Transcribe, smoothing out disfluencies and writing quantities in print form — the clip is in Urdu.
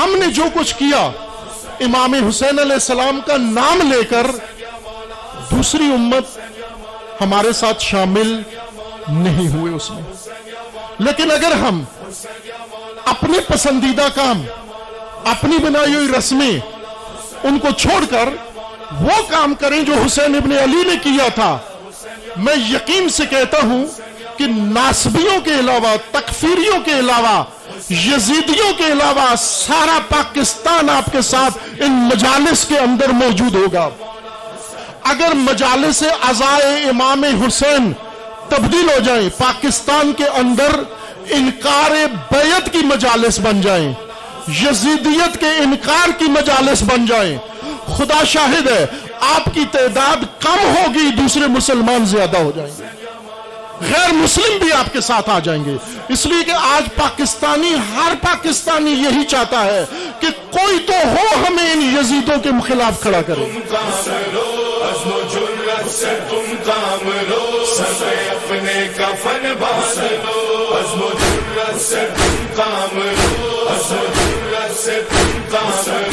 ہم نے جو کچھ کیا امام حسین علیہ السلام کا نام لے کر دوسری امت ہمارے ساتھ شامل نہیں ہوئے اس میں. لیکن اگر ہم اپنے پسندیدہ کام، اپنی بنائی ہوئی رسمیں ان کو چھوڑ کر وہ کام کریں جو حسین ابن علی نے کیا تھا، میں یقین سے کہتا ہوں کہ ناسبیوں کے علاوہ، تکفیریوں کے علاوہ، یزیدیوں کے علاوہ سارا پاکستان آپ کے ساتھ ان مجالس کے اندر موجود ہوگا. اگر مجالس عزائے امام حسین تبدیل ہو جائیں، پاکستان کے اندر انکار بیعت کی مجالس بن جائیں، یزیدیت کے انکار کی مجالس بن جائیں، خدا شاہد ہے آپ کی تعداد کم ہوگی، دوسرے مسلمان زیادہ ہو جائیں گے، غیر مسلم بھی آپ کے ساتھ آ جائیں گے. اس لیے کہ آج پاکستانی، ہر پاکستانی یہی چاہتا ہے کہ کوئی تو ہو ہمیں ان یزیدوں کے خلاف کھڑا کرے. عزم و جرأت سے تم کام لو، سب اپنے کفن باندھ لو. عزم و جرأت سے تم کام لو، عزم و جرأت سے تم کام لو.